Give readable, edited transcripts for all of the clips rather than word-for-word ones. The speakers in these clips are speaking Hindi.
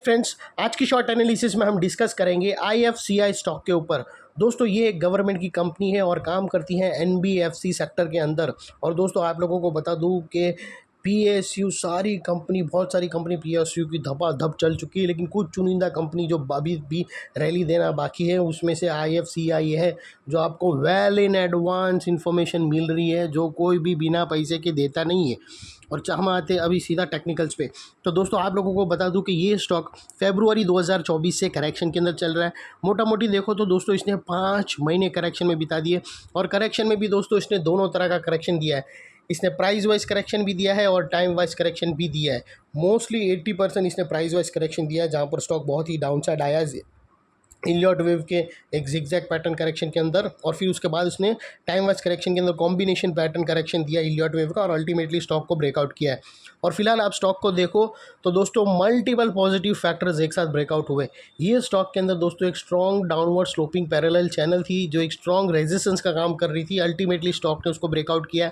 फ्रेंड्स, आज की शॉर्ट एनालिसिस में हम डिस्कस करेंगे आईएफसीआई स्टॉक के ऊपर। दोस्तों, ये एक गवर्नमेंट की कंपनी है और काम करती है एनबीएफसी सेक्टर के अंदर। और दोस्तों, आप लोगों को बता दूं कि पीएसयू सारी कंपनी, बहुत सारी कंपनी पीएसयू की धपाधप चल चुकी है, लेकिन कुछ चुनिंदा कंपनी जो अभी भी रैली देना बाकी है, उसमें से आईएफसीआई है, जो आपको वेल इन एडवांस इंफॉर्मेशन मिल रही है, जो कोई भी बिना पैसे के देता नहीं है। और हम आते हैं अभी सीधा टेक्निकल्स पे। तो दोस्तों, आप लोगों को बता दूं कि ये स्टॉक फरवरी 2024 से करेक्शन के अंदर चल रहा है। मोटा मोटी देखो तो दोस्तों, इसने 5 महीने करेक्शन में बिता दिए। और करेक्शन में भी दोस्तों इसने दोनों तरह का करेक्शन दिया है। इसने प्राइस वाइज करेक्शन भी दिया है और टाइम वाइज करेक्शन भी दिया है। मोस्टली 80% इसने प्राइस वाइज करेक्शन दिया है, जहाँ पर स्टॉक बहुत ही डाउन साइड आया इलियट वेव के एक जिगजैग पैटर्न करेक्शन के अंदर, और फिर उसके बाद उसने टाइम वाइज करेक्शन के अंदर कॉम्बिनेशन पैटर्न करेक्शन दिया इलियट वेव का, और अल्टीमेटली स्टॉक को ब्रेकआउट किया है। और फिलहाल आप स्टॉक को देखो तो दोस्तों, मल्टीपल पॉजिटिव फैक्टर्स एक साथ ब्रेकआउट हुए। ये स्टॉक के अंदर दोस्तों एक strong downward sloping parallel channel थी, जो एक स्ट्रॉन्ग रेजिस्टेंस का काम कर रही थी। अल्टीमेटली स्टॉक ने उसको ब्रेकआउट किया।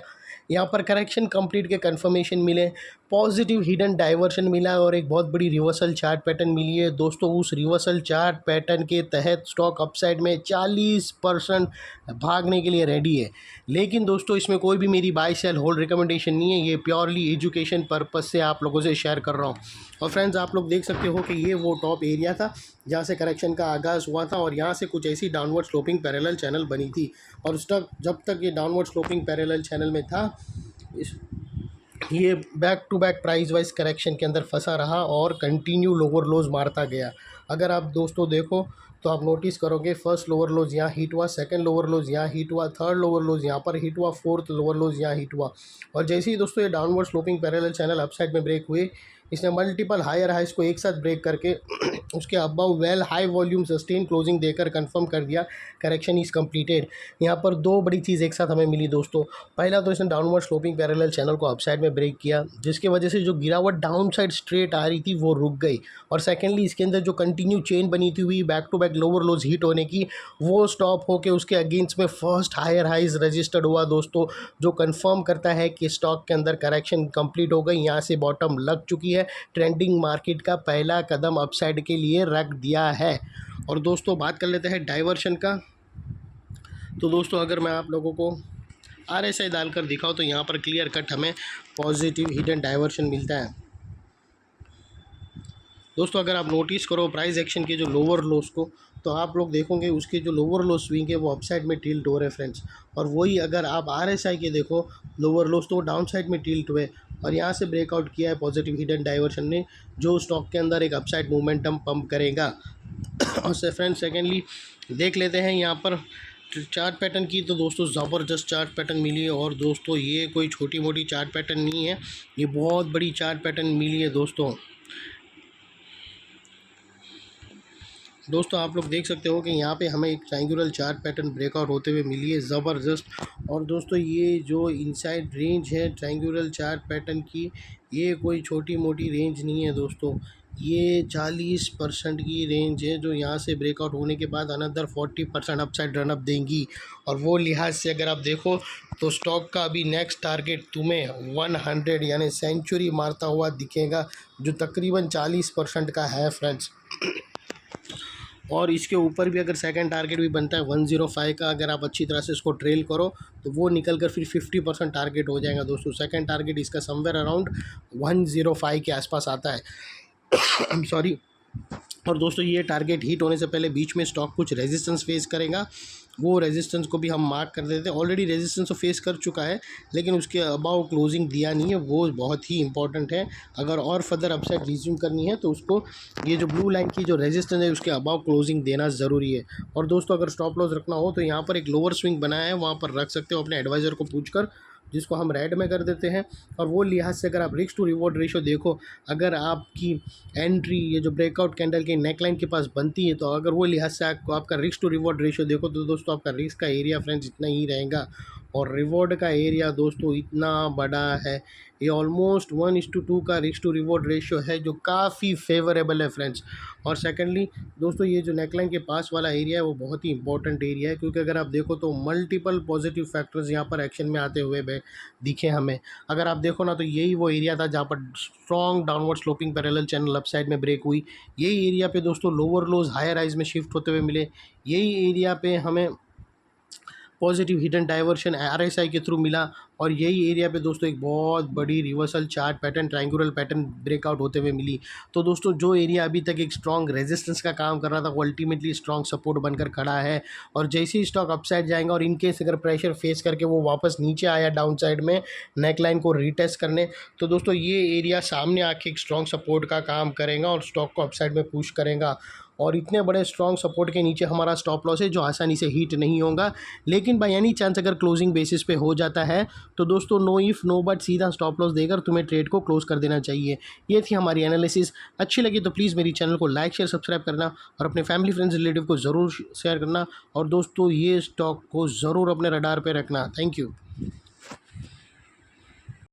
यहाँ पर करेक्शन कंप्लीट के कंफर्मेशन मिले, पॉजिटिव हिडन डाइवर्शन मिला और एक बहुत बड़ी रिवर्सल चार्ट पैटर्न मिली है। दोस्तों, उस रिवर्सल चार्ट पैटर्न के तहत स्टॉक अपसाइड में 40% भागने के लिए रेडी है। लेकिन दोस्तों, इसमें कोई भी मेरी बाय सेल होल्ड रिकमेंडेशन नहीं है, ये प्योरली एजुकेशन पर्पस से आप लोगों से शेयर कर रहा हूँ। और फ्रेंड्स, आप लोग देख सकते हो कि ये वो टॉप एरिया था जहाँ से करेक्शन का आगाज़ हुआ था, और यहाँ से कुछ ऐसी डाउनवर्ड स्लोपिंग पैरेलल चैनल बनी थी। और स्टॉक जब तक ये डाउनवर्ड स्लोपिंग पैरेलल चैनल में था, ये back to back price wise correction के अंदर फंसा रहा और कंटिन्यू लोअर लोज मारता गया। अगर आप दोस्तों देखो तो आप नोटिस करोगे, फर्स्ट लोअर लोज यहाँ हिट हुआ, सेकंड लोअर लोज यहाँ हिट हुआ, थर्ड लोअर लोज यहाँ पर हिट हुआ, फोर्थ लोअर लोज यहाँ हिट हुआ। और जैसे ही दोस्तों ये downward sloping parallel channel upside में ब्रेक हुए, इसने मल्टीपल हायर हाइस को एक साथ ब्रेक करके उसके above well high volume sustain closing देकर कंफर्म कर दिया करेक्शन इज़ कंप्लीटेड। यहाँ पर दो बड़ी चीज़ एक साथ हमें मिली दोस्तों। पहला तो इसने डाउनवर्ड स्लोपिंग पैरेलल चैनल को अपसाइड में ब्रेक किया, जिसकी वजह से जो गिरावट डाउन साइड स्ट्रेट आ रही थी वो रुक गई। और सेकेंडली, इसके अंदर जो कंटिन्यू चेन बनी थी हुई back to back lower lows hit होने की, वो स्टॉप होकर उसके अगेंस्ट में फर्स्ट हायर हाइज रजिस्टर्ड हुआ दोस्तों, जो कंफर्म करता है कि स्टॉक के अंदर करेक्शन कंप्लीट हो गई। यहाँ से बॉटम लग चुकी है, ट्रेंडिंग मार्केट का पहला कदम अपसाइड के लिए रख दिया है। और दोस्तों, बात कर लेते हैं डाइवर्शन का। तो दोस्तों, अगर मैं आप लोगों को आरएसआई डालकर दिखाऊं तो यहाँ पर क्लियर कट हमें पॉजिटिव हिडन डाइवर्शन मिलता है। दोस्तों, अगर आप नोटिस करो प्राइस एक्शन के जो लोअर लोस को, तो आप लोग देखोगे उसके जो लोअर लो स्विंग है वो अपसाइड में टिल्ट हो रहे हैं फ्रेंड्स। और वही अगर आप आरएसआई के देखो लोअर लोस, तो वो डाउन साइड में टिल्ट हुए और यहाँ से ब्रेकआउट किया है पॉजिटिव हिडन डाइवर्शन ने, जो स्टॉक के अंदर एक अपसाइड मोमेंटम पंप करेगा। और से फ्रेंड्स, सेकेंडली देख लेते हैं यहाँ पर चार्ट पैटर्न की। तो दोस्तों, ज़बरदस्त चार्ट पैटर्न मिली है। और दोस्तों, ये कोई छोटी मोटी चार्ट पैटर्न नहीं है, ये बहुत बड़ी चार्ट पैटर्न मिली है दोस्तों। आप लोग देख सकते हो कि यहाँ पे हमें एक ट्रायंगुलर चार्ट पैटर्न ब्रेकआउट होते हुए मिली है, ज़बरदस्त। और दोस्तों, ये जो इनसाइड रेंज है ट्रायंगुलर चार्ट पैटर्न की, ये कोई छोटी मोटी रेंज नहीं है दोस्तों, ये 40% की रेंज है, जो यहाँ से ब्रेकआउट होने के बाद अनदर 40% अपसाइड रनअप देंगी। और वो लिहाज से अगर आप देखो तो स्टॉक का अभी नेक्स्ट टारगेट तुम्हें 100 यानी सेंचुरी मारता हुआ दिखेगा, जो तकरीबन 40% का है फ्रेंड्स। और इसके ऊपर भी अगर सेकंड टारगेट भी बनता है 105 का, अगर आप अच्छी तरह से इसको ट्रेल करो तो वो निकल कर फिर 50% टारगेट हो जाएगा दोस्तों। सेकंड टारगेट इसका समवेयर अराउंड 105 के आसपास आता है। I am sorry. और दोस्तों, ये टारगेट हिट होने से पहले बीच में स्टॉक कुछ रेजिस्टेंस फेस करेगा, वो रेजिस्टेंस को भी हम मार्क कर देते हैं। ऑलरेडी रेजिस्टेंस तो फेस कर चुका है, लेकिन उसके अबाव क्लोजिंग दिया नहीं है, वो बहुत ही इंपॉर्टेंट है। अगर और फर्दर अपसाइड रिज्यूम करनी है तो उसको ये जो ब्लू लाइन की जो रेजिस्टेंस है उसके अबाव क्लोजिंग देना ज़रूरी है। और दोस्तों, अगर स्टॉप लॉस रखना हो तो यहाँ पर एक लोअर स्विंग बनाया है, वहाँ पर रख सकते हो अपने एडवाइज़र को पूछकर, जिसको हम रेड में कर देते हैं। और वो लिहाज से अगर आप रिस्क टू रिवॉर्ड रेशो देखो, अगर आपकी एंट्री ये जो ब्रेकआउट कैंडल के नेकलाइन के पास बनती है, तो अगर वो लिहाज से आपका रिस्क टू रिवॉर्ड रेशो देखो तो दोस्तों, आपका रिस्क का एरिया फ्रेंड्स इतना ही रहेगा। और रिवॉर्ड का एरिया दोस्तों इतना बड़ा है, ये ऑलमोस्ट 1:2 का रिस्क टू रिवॉर्ड रेशियो है, जो काफ़ी फेवरेबल है फ्रेंड्स। और सेकेंडली दोस्तों, ये जो नेकलाइन के पास वाला एरिया है वो बहुत ही इंपॉर्टेंट एरिया है, क्योंकि अगर आप देखो तो मल्टीपल पॉजिटिव फैक्टर्स यहाँ पर एक्शन में आते हुए दिखे हमें। अगर आप देखो ना तो यही वो एरिया था जहाँ पर strong downward sloping parallel channel up side में ब्रेक हुई। यही एरिया पे दोस्तों लोअर लोज हायर हाइज में शिफ्ट होते हुए मिले। यही एरिया पे हमें पॉजिटिव हिडन डाइवर्शन आरएसआई के थ्रू मिला। और यही एरिया पे दोस्तों एक बहुत बड़ी reversal chart pattern, triangular pattern breakout होते हुए मिली। तो दोस्तों जो एरिया अभी तक एक स्ट्रॉन्ग रेजिस्टेंस का काम कर रहा था वो अल्टीमेटली स्ट्रॉन्ग सपोर्ट बनकर खड़ा है। और जैसे ही स्टॉक अपसाइड जाएंगा और इनकेस अगर प्रेशर फेस करके वो वापस नीचे आया डाउन साइड में नेकलाइन को रीटेस्ट करने, तो दोस्तों ये एरिया सामने आके एक स्ट्रॉन्ग सपोर्ट का काम करेगा और स्टॉक को अपसाइड में पुश करेगा। और इतने बड़े स्ट्रॉन्ग सपोर्ट के नीचे हमारा स्टॉप लॉस है जो आसानी से हिट नहीं होगा। लेकिन बाय एनी चांस अगर क्लोजिंग बेसिस पे हो जाता है तो दोस्तों नो इफ़ नो बट सीधा स्टॉप लॉस देकर तुम्हें ट्रेड को क्लोज कर देना चाहिए। ये थी हमारी एनालिसिस। अच्छी लगी तो प्लीज़ मेरी चैनल को लाइक शेयर सब्सक्राइब करना और अपने फैमिली फ्रेंड्स रिलेटिव को ज़रूर शेयर करना। और दोस्तों ये स्टॉक को ज़रूर अपने रडार पे रखना। Thank you.